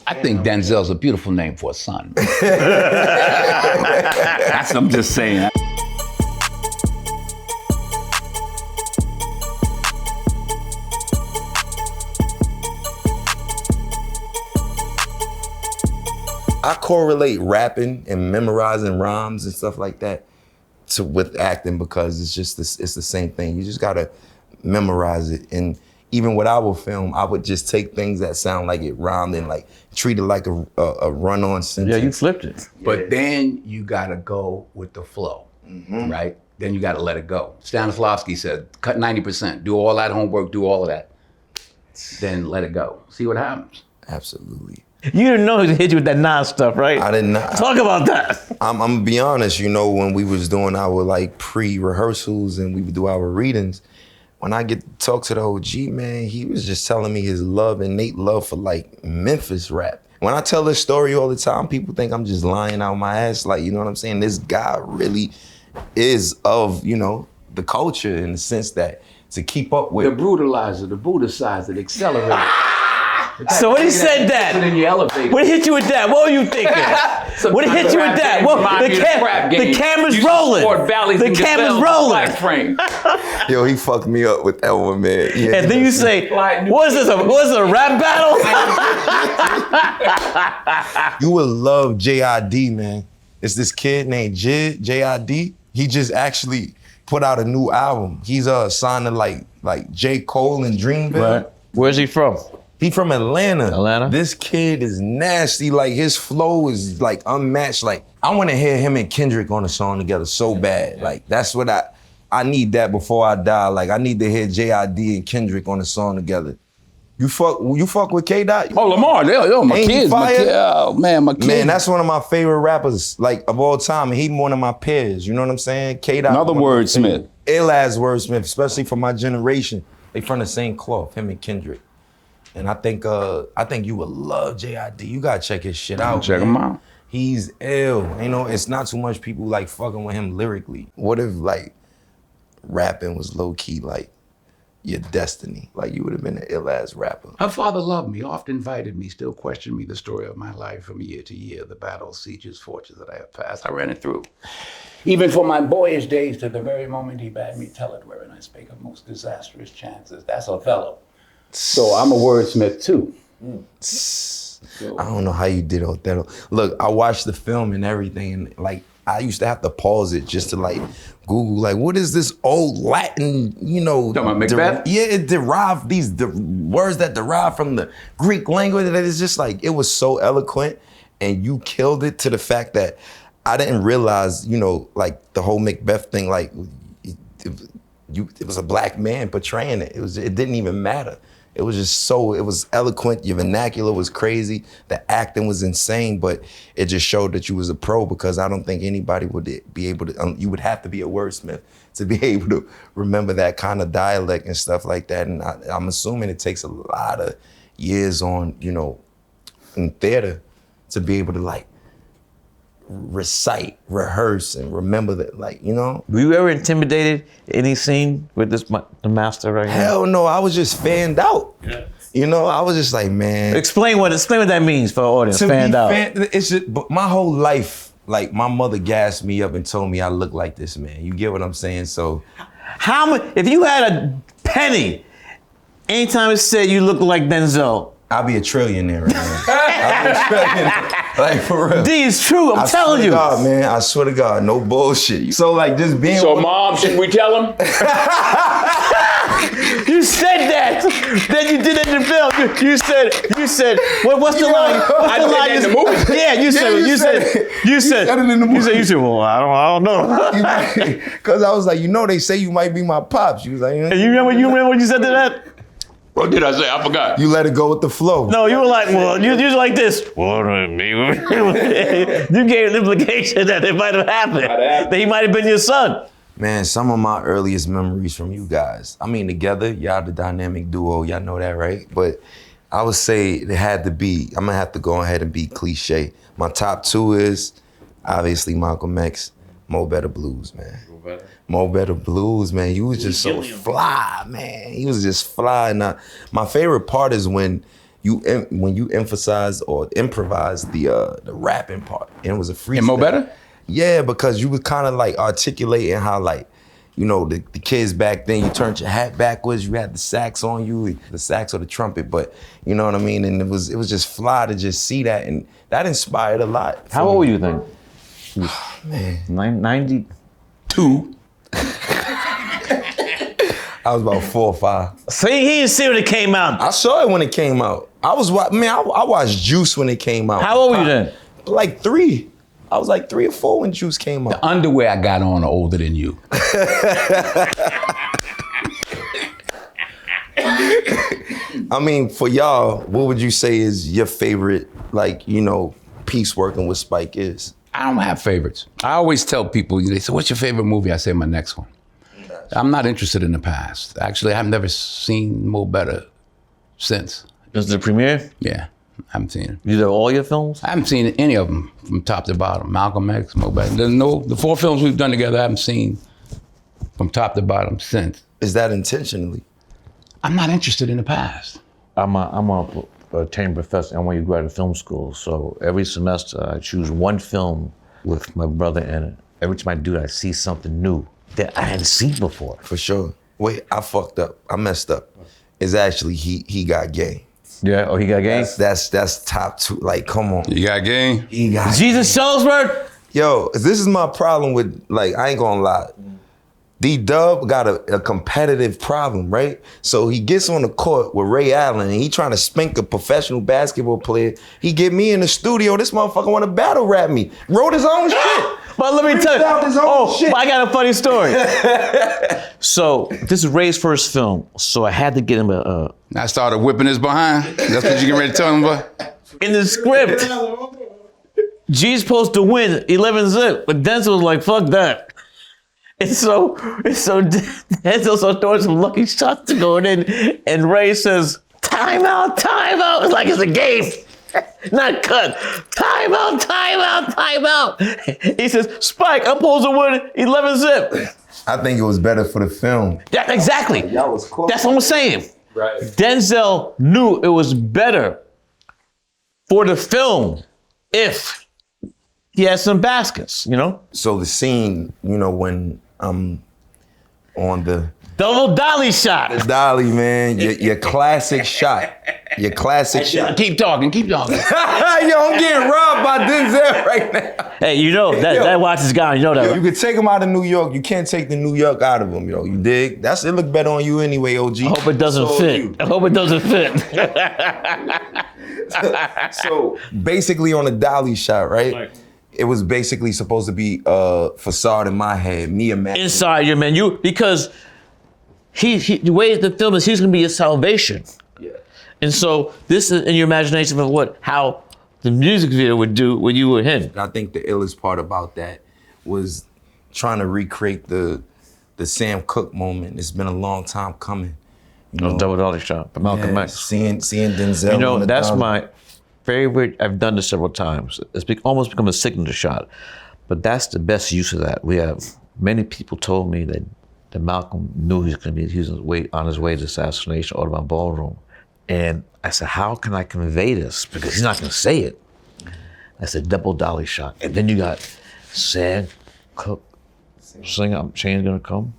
I think Denzel's a beautiful name for a son. That's, I'm just saying. I correlate rapping and memorizing rhymes and stuff like that with acting because it's just it's the same thing. You just gotta memorize it. And even with our film, I would just take things that sound like it rhymed and like treat it like a run-on sentence. Yeah, you flipped it. But then you gotta go with the flow, right? Then you gotta let it go. Stanislavski said, cut 90%, do all that homework, do all of that. Then let it go. See what happens. Absolutely. You didn't know he hit you with that Nas stuff, right? I did not. Talk about that. I'm gonna be honest, you know, when we was doing our like pre-rehearsals and we would do our readings, when I get to talk to the OG, man, he was just telling me his innate love for like Memphis rap. When I tell this story all the time, people think I'm just lying out my ass. Like, you know what I'm saying? This guy really is of, you know, the culture in the sense that to keep up with. The brutalizer, the Buddha-sizer, the accelerator. So when he said that, Put in your elevator. when he hit you with that, what were you thinking? When he hit you with that, well, the camera's rolling. The camera's rolling. Yo, he fucked me up with that one, man. Yeah, And then you say, what is this, a rap battle? You would love J.I.D., man. It's this kid named J.I.D. He just actually put out a new album. He's signed to like J. Cole and Dreamville. Right. Where's he from? He from Atlanta. Atlanta? This kid is nasty. Like his flow is like unmatched. Like I want to hear him and Kendrick on a song together so bad. Like that's what I need that before I die. Like I need to hear J.I.D. and Kendrick on a song together. You fuck with K-Dot? Oh, Lamar, yo, my Ain't he kids, fire? oh man, my kids. Man, that's one of my favorite rappers, like of all time. And he one of my peers. You know what I'm saying? K-Dot. Another wordsmith. Ill-ass wordsmith, especially for my generation. They from the same cloth, him and Kendrick. And I think you would love J.I.D. You gotta check his shit out. Check him out. He's ill. You know, it's not too much people like fucking with him lyrically. What if like rapping was low key like your destiny? Like you would have been an ill-ass rapper. Her father loved me, often invited me, still questioned me the story of my life from year to year, the battles, sieges, fortunes that I have passed. I ran it through. Even from my boyish days to the very moment he bade me tell it, wherein I spake of most disastrous chances. That's Othello. So I'm a wordsmith too. I don't know how you did Othello. Look, I watched the film and everything, and like I used to have to pause it just to like Google, like, what is this old Latin, you know? Talking about Macbeth? It derived the words that derive from the Greek language. That is just like, it was so eloquent, and you killed it to the fact that I didn't realize, you know, like the whole Macbeth thing, like it was a black man portraying it. It didn't even matter. It was just it was eloquent. Your vernacular was crazy. The acting was insane, but it just showed that you was a pro, because I don't think anybody would be able to, you would have to be a wordsmith to be able to remember that kind of dialect and stuff like that. And I'm assuming it takes a lot of years on, you know, in theater to be able to like recite, rehearse, and remember that, like, you know? Were you ever intimidated in any scene with the master right here? Hell no, I was just fanned out. Yeah. You know, I was just like, man. Explain what that means for the audience, fanned out. It's just, but my whole life, like my mother gassed me up and told me I look like this, man. You get what I'm saying? So. If you had a penny, anytime it said you look like Denzel, I'll be a trillionaire, man. I'll be a trillionaire. Like, for real. D, it's true, I'm telling you. God, man, I swear to God, no bullshit. So like just being. So Mom, should we tell him? You said that. Then you did it in the film. You said, what's the line? What's the line? In the movie. Yeah, you said it in the movie. You said, well, I don't know. Because I was like, you know, they say you might be my pops. You was like, and you remember what you said to that? What did I say? I forgot. You let it go with the flow. No, you were like, well, you was like this. Well, you gave an implication that it might have happened. That he might have been your son. Man, some of my earliest memories from you guys. I mean, together, y'all the dynamic duo. Y'all know that, right? But I would say it had to be, I'm gonna have to go ahead and be cliche. My top two is obviously Malcolm X, Mo Better Blues, man. Mo Better Blues, man. You was just so fly, man. He was just fly. And my favorite part is when when you emphasize or improvise the rapping part, and it was a freestyle. And Mo Better? Yeah, because you was kind of like articulating how like, you know, the kids back then, you turned your hat backwards, you had the sax on you, the sax or the trumpet, but you know what I mean? And it was just fly to just see that, and that inspired a lot. How old were you then? Man. 92. I was about 4 or 5. See, he didn't see when it came out. I saw it when it came out. I watched Juice when it came out. How old were you then? Like 3. I was like 3 or 4 when Juice came out. The underwear I got on are older than you. I mean, for y'all, what would you say is your favorite, like, you know, piece working with Spike is? I don't have favorites. I always tell people, they say, what's your favorite movie? I say my next one. I'm not interested in the past. Actually, I've never seen Mo Better since. This is the premiere? Yeah, I haven't seen it. You did all your films? I haven't seen any of them from top to bottom. Malcolm X, Mo Better. The 4 films we've done together, I haven't seen from top to bottom since. Is that intentionally? I'm not interested in the past. I'm a tenured professor. I'm one you graduate film school. So every semester I choose one film with my brother in it. Every time I do that, I see something new that I hadn't seen before. For sure. Wait, I fucked up. I messed up. It's actually He Got Game. Yeah, oh, he got game? That's top 2. Like, come on. You got game? He got Jesus Shullsburg? Yo, this is my problem with, like, I ain't gonna lie. D-Dub got a competitive problem, right? So he gets on the court with Ray Allen and he trying to spank a professional basketball player. He get me in the studio, this motherfucker want to battle rap me. Wrote his own shit. But let me tell you, shit. I got a funny story. So this is Ray's first film, so I had to get him a I started whipping his behind. That's what you get ready to tell him about? in the script, G's supposed to win 11-zip, but Denzel was like, fuck that. And so Denzel's throwing some lucky shots to going in, and Ray says, timeout, timeout. It's like it's a game. Not cut. Timeout, timeout, timeout. He says, Spike, I'm supposed to win 11-zip. I think it was better for the film. Yeah, exactly. That was close. That's what I'm saying. Right. Denzel knew it was better for the film if he had some baskets, you know? So the scene, you know, when I'm on the Double dolly shot. dolly, man, your classic shot. Your classic shot. Keep talking. Yo, I'm getting robbed by Denzel right now. Hey, you know, that watch is gone. You know that, You right? can take him out of New York. You can't take the New York out of him, you know. You dig? It look better on you anyway, OG. I hope it doesn't So fit. you. I hope it doesn't fit. So basically on a dolly shot, right? It was basically supposed to be a facade in my head, me imagining. Inside your menu, because he the way the film is, he's gonna be your salvation. Yeah. And so this is in your imagination of how the music video would do when you were him. I think the illest part about that was trying to recreate the Sam Cooke moment. It's been a long time coming. You know, Double dolly shot from Malcolm yeah, X. seeing Denzel. You know, on the that's dolly. my favorite. I've done this several times. It's almost become a signature shot, but that's the best use of that. We have many people told me that Malcolm knew he was on his way to assassination, Audubon Ballroom, and I said, how can I convey this? Because he's not going to say it. I said, double dolly shot, and then you got Sam Cooke singing, "Change Gonna Come."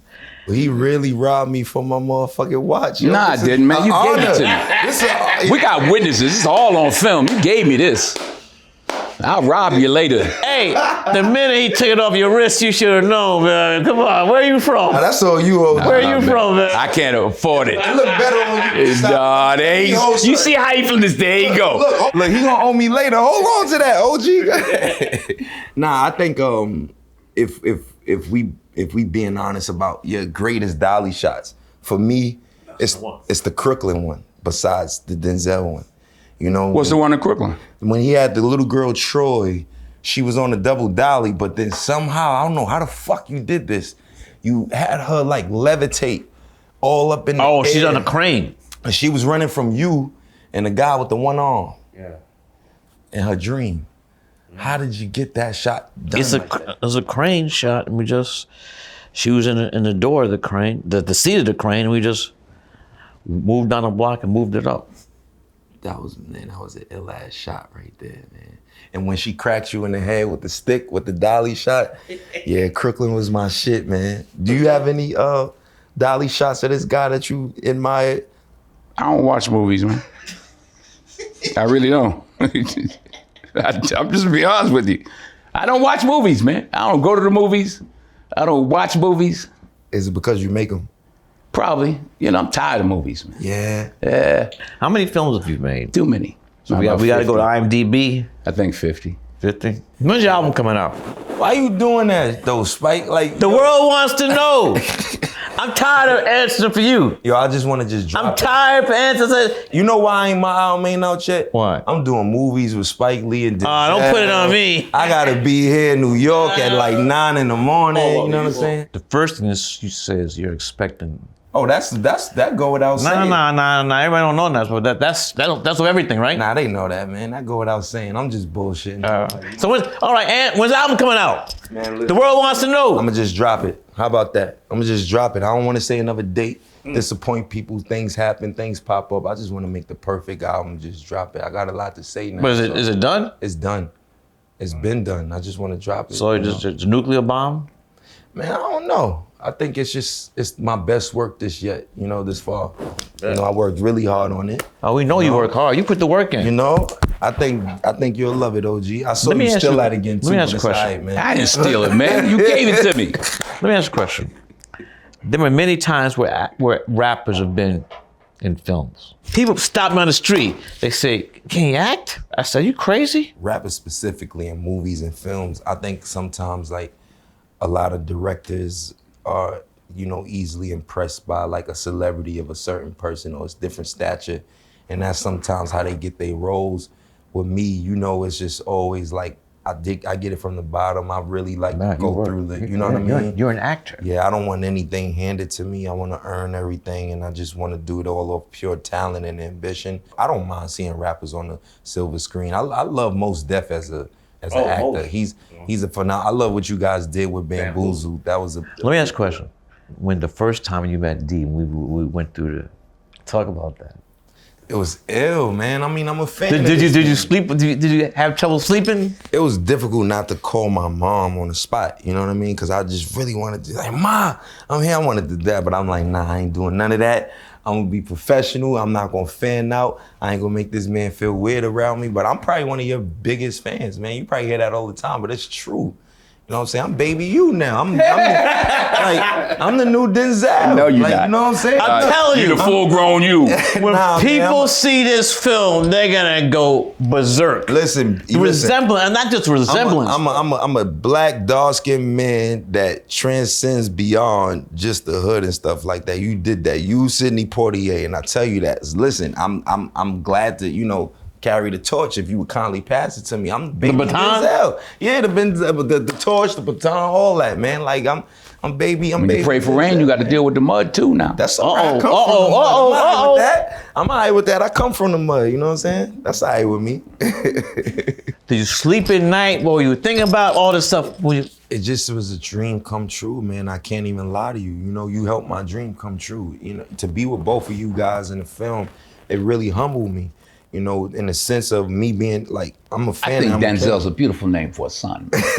He really robbed me for my motherfucking watch. Yo. Nah, I This is didn't, man. You an gave it honor. to me. This is We got witnesses. It's all on film. You gave me this. I'll rob you later. Hey, the minute he took it off your wrist, you should have known, man. Come on, where are you from? That's all you, OG. Where are you from, man? I can't afford it. It look better on you. Nah, there you see how he feeling this. There you go. Look, he gonna owe me later. Hold on to that, OG. Nah, I think if we being honest about your greatest dolly shots, for me, it's the Crooklyn one. Besides the Denzel one, you know. What's the one in Crooklyn? When he had the little girl Troy, she was on the double dolly, but then somehow I don't know how the fuck you did this. You had her like levitate all up in the air. She's on a crane. And she was running from you and the guy with the one arm. Yeah. In her dream. How did you get that shot done? It was a crane shot, and she was in the door of the crane, the seat of the crane, and we just moved down a block and moved it up. That was an ill ass shot right there, man. And when she cracked you in the head with the stick, with the dolly shot, yeah, Crooklyn was my shit, man. Do you have any dolly shots of this guy that you admired? I don't watch movies, man. I really don't. I'm just gonna be honest with you. I don't watch movies, man. I don't go to the movies. I don't watch movies. Is it because you make them? Probably. I'm tired of movies, man. Yeah. Yeah. How many films have you made? Too many. So we got to go to IMDb. I think 50. 50. When's your album coming out? Why you doing that though, Spike? Like The world wants to know. I'm tired of answering for you. Yo, I just want to just drop I'm tired of answering. You know why my album ain't out yet? Why? I'm doing movies with Spike Lee and Denzel. Don't put it on me. I gotta be here in New York at like 9 in the morning. You know what I'm saying? The first thing is you say is you're expecting. Oh, that go without saying. No. Everybody don't know that, but that's with everything, right? Nah, they know that, man. That go without saying. I'm just bullshitting. So when's the album coming out? Man, listen, The world wants to know. I'm gonna just drop it. How about that? I'm gonna just drop it. I don't want to say another date. Disappoint people. Things happen. Things pop up. I just want to make the perfect album. Just drop it. I got a lot to say now. But is it done? It's done. It's been done. I just want to drop it. So it's a nuclear bomb? Man, I don't know. I think it's my best work this far. I worked really hard on it. Oh, we know you work hard. You put the work in. I think you'll love it, OG. I saw you steal that again too. Let me ask you a but it's question. all right, man. I didn't steal it, man. You gave it to me. Let me ask you a question. There were many times where rappers have been in films. People stop me on the street. They say, "Can you act?" I said, "You crazy?" Rappers specifically in movies and films, I think sometimes like a lot of directors are, easily impressed by like a celebrity of a certain person or a different stature. And that's sometimes how they get their roles. With me, it's just always like, I get it from the bottom. I really like go through the, what I mean? You're an actor. Yeah, I don't want anything handed to me. I want to earn everything, and I just want to do it all off pure talent and ambition. I don't mind seeing rappers on the silver screen. I love Mos Def as an actor. He's a phenomenal. I love what you guys did with Bamboozled. That was a. Let me ask you a question. When the first time you met D, we went through talk about that. It was ill, man. I mean, I'm a fan. Did you sleep? Did you have trouble sleeping? It was difficult not to call my mom on the spot. You know what I mean? Because I just really wanted to, like, Ma, I'm here. I wanted to do that, but I'm like, nah, I ain't doing none of that. I'm gonna be professional. I'm not gonna fan out. I ain't gonna make this man feel weird around me. But I'm probably one of your biggest fans, man. You probably hear that all the time, but it's true. You know what I'm saying? I'm baby you now. I'm the new Denzel. No, you're not. You know what I'm saying? I'm telling you. You're the full-grown you. When people man, see this film, they're gonna go berserk. Listen, Resemblance, and not just resemblance. I'm a black, dark-skinned man that transcends beyond just the hood and stuff like that. You did that. You, Sidney Poitier, and I tell you that. Listen, I'm glad to, carry the torch if you would kindly pass it to me. I'm baby The baton? Denzel. Yeah, the torch, the baton, all that, man. Like I'm baby. When you pray for rain, you got to deal with the mud too now. That's all right. I come from the mud. I'm all right with that. I come from the mud, you know what I'm saying? That's all right with me. Did you sleep at night? What were you thinking about? All this stuff? It just was a dream come true, man. I can't even lie to you. You helped my dream come true. To be with both of you guys in the film, it really humbled me. In the sense of me being like, I'm a fan. I think Denzel's a beautiful name for a son. That's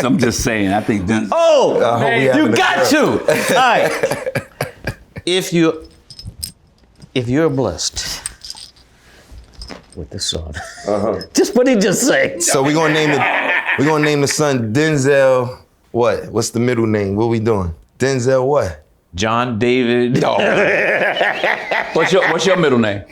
what I'm just saying. I think Denzel. Oh, man, you got to. All right. If you're blessed with the son, just what he just said. So we're gonna name the son Denzel. What? What's the middle name? What we doing? Denzel what? John David. No. What's your middle name?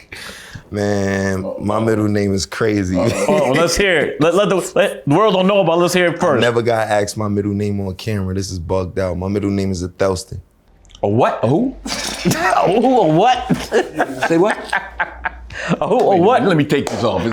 Man, my middle name is crazy. Oh, let's hear it. Let the world don't know about it. Let's hear it first. I never got asked my middle name on camera. This is bugged out. My middle name is Thelston. A what? A who? A what? Say what? A who? A what? Let me take this off.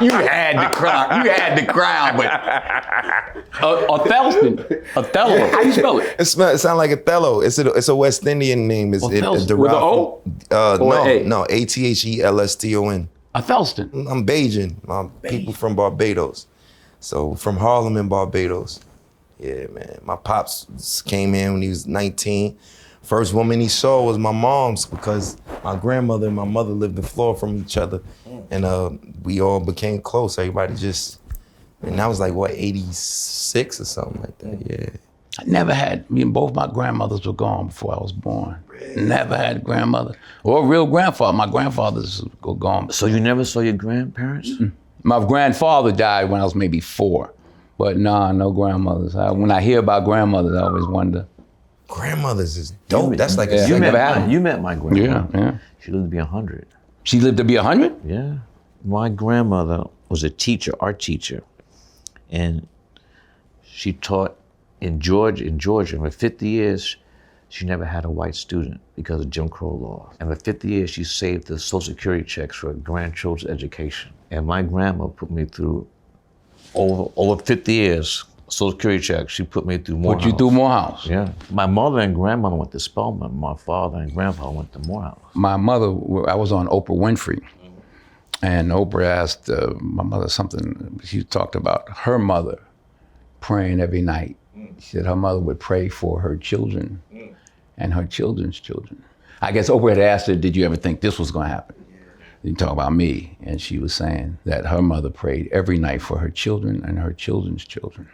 You had the crown. but Thelston. Othello. How you spell it? It sounds like Othello. It's a West Indian name. It's With an O? Or an A? No, Athelston. Thelston. I'm Bajan. People from Barbados. So from Harlem in Barbados. Yeah, man. My pops came in when he was 19 First woman he saw was my mom's because my grandmother and my mother lived the floor from each other. And we all became close. Everybody just, and that was like, what, 86 or something like that, yeah. I never had, both my grandmothers were gone before I was born. Really? Never had a grandmother or a real grandfather. My grandfathers were gone. So you never saw your grandparents? Mm-mm. My grandfather died when I was maybe 4. But no grandmothers. When I hear about grandmothers, I always wonder. Grandmothers is dope. That's like you met my grandmother. Yeah. She lived to be 100. She lived to be 100? Yeah. My grandmother was a teacher, art teacher, and she taught in Georgia. For 50 years, she never had a white student because of Jim Crow law. And for 50 years, she saved the Social Security checks for grandchildren's education. And my grandma put me through over 50 years. Social Security check, she put me through Morehouse. Put you through Morehouse? Yeah. My mother and grandmother went to Spelman. My father and grandpa went to Morehouse. My mother, I was on Oprah Winfrey, and Oprah asked my mother something. She talked about her mother praying every night. She said her mother would pray for her children and her children's children. I guess Oprah had asked her, did you ever think this was gonna happen? You talk about me, and she was saying that her mother prayed every night for her children and her children's children.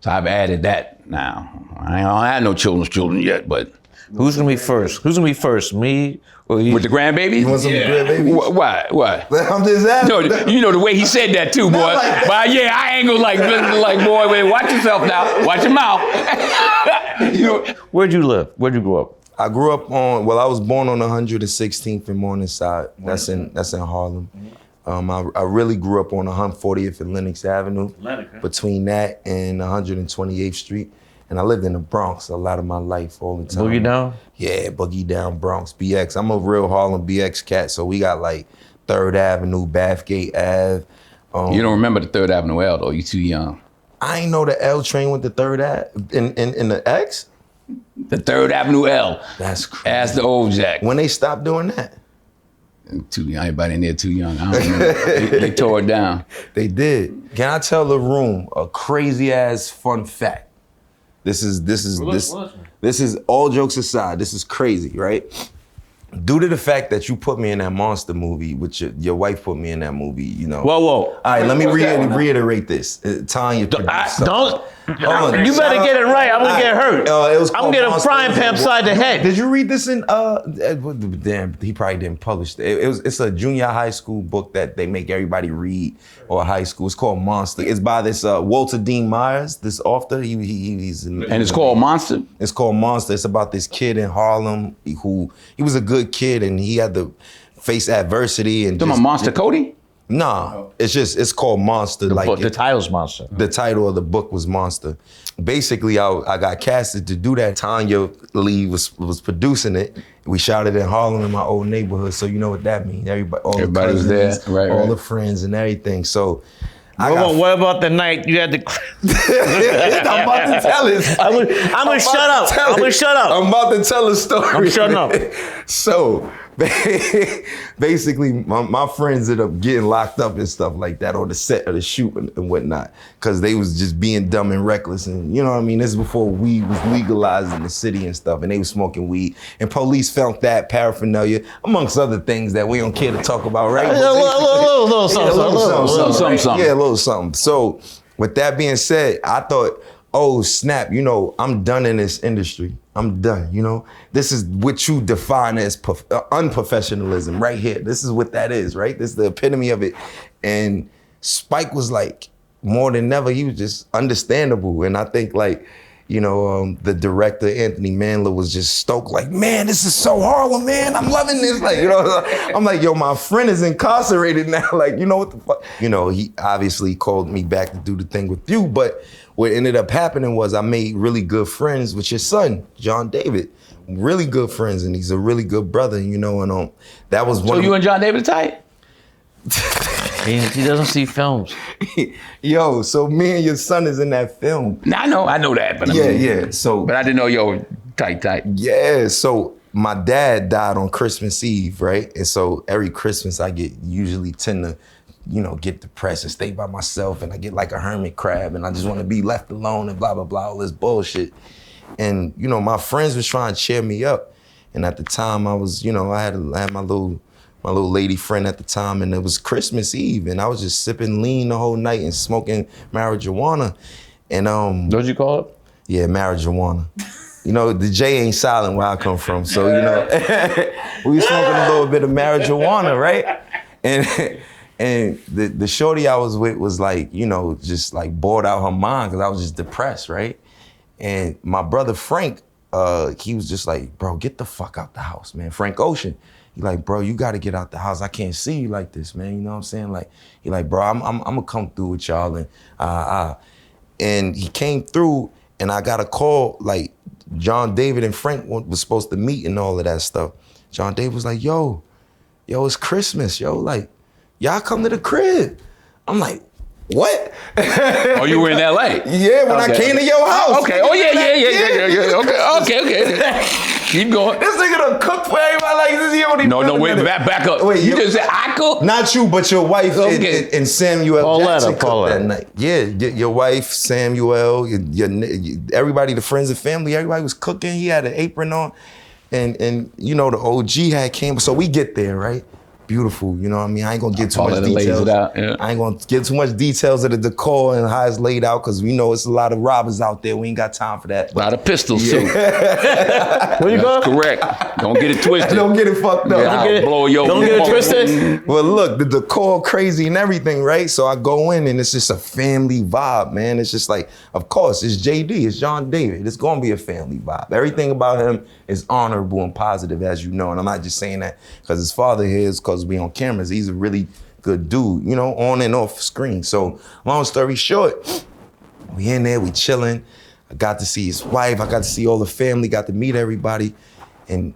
So I've added that now. I don't have no children yet, but. Who's gonna be first? Who's gonna be first, me or you? With the grandbaby? You want some grandbaby? Why? I'm just asking. No, you know the way he said that too, boy. Like but yeah, I ain't gonna like, boy, wait, watch yourself now. Watch your mouth. Where'd you live? Where'd you grow up? I grew up I was born on 116th and Morningside. That's in Harlem. I really grew up on 140th and Lenox Avenue. Between that and 128th Street. And I lived in the Bronx a lot of my life, all the time. Boogie Down? Yeah, Boogie Down, Bronx, BX. I'm a real Harlem BX cat, so we got like 3rd Avenue, Bathgate Ave. You don't remember the 3rd Avenue L though, you too young. I ain't know the L train went to 3rd Ave in the X? The 3rd Avenue L. That's crazy. As the old Jack. When they stopped doing that? Too young, everybody in there too young. I don't remember. They tore it down. They did. Can I tell the room a crazy ass fun fact? This is all jokes aside, this is crazy, right? Due to the fact that you put me in that monster movie, which your wife put me in that movie, you know. Whoa. All right, let me reiterate this. Tanya produced don't. On. You better get it right. I'm gonna get hurt. I'm gonna get a frying pan upside the head. Did you read this in? Damn, he probably didn't publish it. It's a junior high school book that they make everybody read, or high school. It's called Monster. It's by this Walter Dean Myers, this author. He's and it's called Monster. It's called Monster. It's about this kid in Harlem who he was a good kid and he had to face adversity and. Talking about Monster Cody? Nah, it's called Monster. The title's Monster. The title of the book was Monster. Basically, I got casted to do that. Tanya Lee was producing it. We shot it in Harlem in my old neighborhood, so you know what that means. Everybody was there, right, all the friends and everything. So. What about the night you had to? I'm about to tell it. I'm gonna shut up. I'm gonna shut up. I'm about to tell a story. I'm shutting up. So basically, my friends ended up getting locked up and stuff like that on the set of the shoot and whatnot, because they was just being dumb and reckless. And you know what I mean? This is before weed was legalized in the city and stuff, and they was smoking weed. And police found that paraphernalia, amongst other things that we don't care to talk about, right? A little something. Yeah, a little something. So with that being said, I thought, oh snap, you know, I'm done in this industry. I'm done, you know? This is what you define as unprofessionalism right here. This is what that is, right? This is the epitome of it. And Spike was like, more than ever, he was just understandable. And I think like, you know, the director, Anthony Mandler, was just stoked like, man, this is so Harlem, man. I'm loving this. Like, you know, I'm like, yo, my friend is incarcerated now. Like, you know what the fuck? You know, he obviously called me back to do the thing with you, but what ended up happening was I made really good friends with your son, John David. Really good friends, and he's a really good brother, you know, and that was one. So you and John David tight? He doesn't see films. Yo, so me and your son is in that film. I know that, but yeah. So, but I didn't know yo tight. Yeah, so my dad died on Christmas Eve, right? And so every Christmas I usually tend to, you know, get depressed and stay by myself, and I get like a hermit crab, and I just want to be left alone and blah blah blah, all this bullshit. And, you know, my friends was trying to cheer me up. And at the time I was, you know, I had my little lady friend at the time, and it was Christmas Eve, and I was just sipping lean the whole night and smoking marijuana. And What'd you call it? Yeah, marijuana. You know, the J ain't silent where I come from. So, you know, we was smoking a little bit of marijuana, right? And the shorty I was with was like, you know, just like bored out her mind because I was just depressed, right? And my brother Frank, he was just like, bro, get the fuck out the house, man. Frank Ocean. He like, bro, you gotta get out the house. I can't see you like this, man. You know what I'm saying? Like, he like, bro, I'm gonna come through with y'all. And he came through, and I got a call, like, John David and Frank was supposed to meet and all of that stuff. John David was like, yo, it's Christmas, yo. Like, y'all come to the crib. I'm like, what? Oh, you were in LA? Yeah, when I came to your house. Okay. Oh, yeah. Okay. Keep going. This nigga done cooked for everybody like this. He only No, wait, back up. Wait, you just said I cook? Not you, but your wife and Samuel Jackson cooked that night. Yeah, your wife, Samuel, everybody, the friends and family, everybody was cooking. He had an apron on. And you know, the OG had came. So we get there, right? Beautiful, you know what I mean? I ain't gonna get too much details. Yeah. I ain't gonna get too much details of the decor and how it's laid out, because we know it's a lot of robbers out there. We ain't got time for that. A lot of pistols, too. Where you go? Correct. Don't get it twisted. Don't get it fucked up. Don't get it twisted. Well, look, the decor crazy and everything, right? So I go in and it's just a family vibe, man. It's just like, of course, it's JD, it's John David. It's gonna be a family vibe. Everything about him is honorable and positive, as you know. And I'm not just saying that because his father here is because we on cameras. He's a really good dude, you know, on and off screen. So long story short, we in there, we chilling. I got to see his wife. I got to see all the family, got to meet everybody. And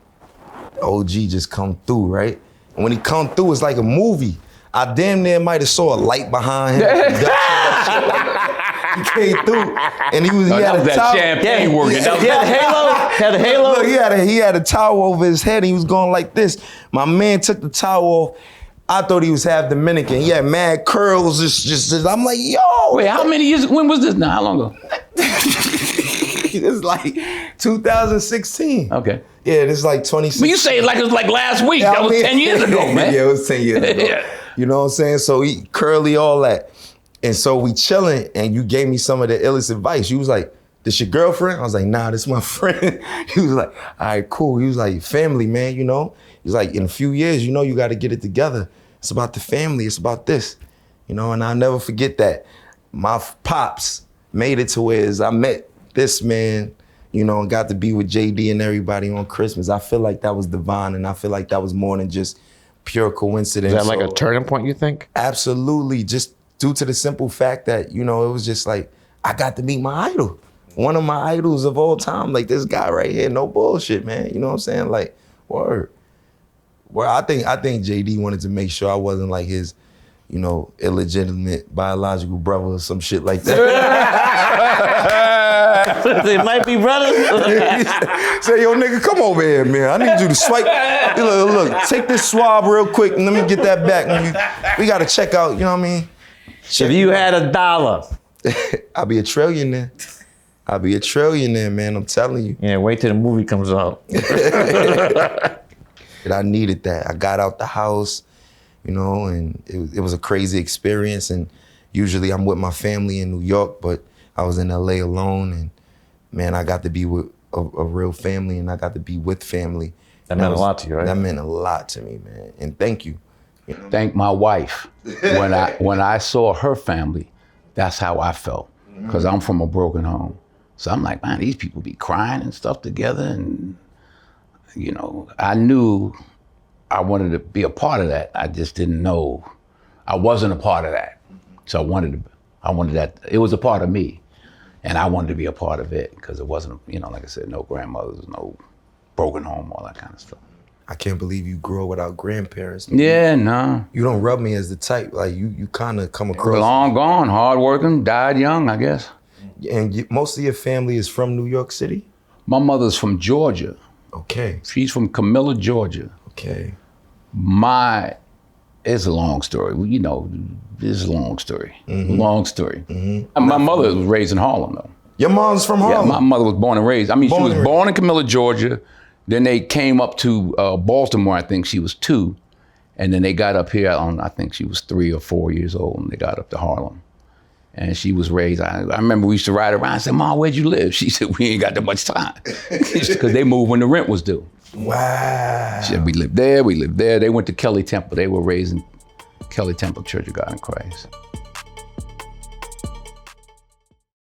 OG just come through, right? And when he come through, it's like a movie. I damn near might have saw a light behind him. He came through, and he had a towel. Champagne working. He had a halo. Look, he had a towel over his head. He was going like this. My man took the towel off. I thought he was half Dominican. He had mad curls. Just I'm like, yo. Wait, how many years? When was this now? How long ago? It's like 2016. Okay. Yeah, this is like 2016. But you say it like it was like last week. That was 10 years ago, man. Yeah, it was 10 years ago. Yeah. You know what I'm saying? So he curly, all that. And so we chilling, and you gave me some of the illest advice. You was like, this your girlfriend? I was like, nah, this my friend. He was like, all right, cool. He was like, family, man, you know? He's like, in a few years, you know, you got to get it together. It's about the family. It's about this, you know? And I'll never forget that. My pops made it to where I met this man, you know, and got to be with JD and everybody on Christmas. I feel like that was divine, and I feel like that was more than just pure coincidence. Is that like a turning point, you think? Absolutely. Just due to the simple fact that, you know, it was just like, I got to meet my idol. One of my idols of all time, like this guy right here, no bullshit, man. You know what I'm saying? Like, word. Well, I think JD wanted to make sure I wasn't like his, you know, illegitimate biological brother or some shit like that. They might be brothers. Say, yo, nigga, come over here, man. I need you to swipe. Look, take this swab real quick and let me get that back. We got to check out, you know what I mean? If you had $1. I'll be a trillionaire. I'll be a trillionaire, man. I'm telling you. Yeah, wait till the movie comes out. And I needed that. I got out the house, you know, and it was a crazy experience. And usually I'm with my family in New York, but I was in LA alone. And man, I got to be with a real family, and I got to be with family. That meant a lot to you, right? That meant a lot to me, man. And thank you. You know? Thank my wife. When I saw her family, that's how I felt. Because I'm from a broken home. So I'm like, man, these people be crying and stuff together. And, you know, I knew I wanted to be a part of that. I just didn't know. I wasn't a part of that. So I wanted that. It was a part of me. And I wanted to be a part of it because it wasn't, you know, like I said, no grandmothers, no broken home, all that kind of stuff. I can't believe you grew up without grandparents. Man. Yeah, no. You don't rub me as the type. Like, you kind of come across. Long gone, hardworking, died young, I guess. And most of your family is from New York City? My mother's from Georgia. Okay. She's from Camille, Georgia. Okay. It's a long story. You know, it's a long story. Mm-hmm. Long story. Mm-hmm. My mother was raised in Harlem, though. Your mom's from Harlem? Yeah, my mother was born and raised. I mean, Born she was and born in Camille, Georgia. Then they came up to Baltimore, I think she was 2. And then they got up here I think she was 3 or 4 years old, and they got up to Harlem. And she was raised, I remember we used to ride around and say, Mom, where'd you live? She said, we ain't got that much time. Because they moved when the rent was due. Wow. She said, we lived there. They went to Kelly Temple. They were raised in Kelly Temple Church of God in Christ.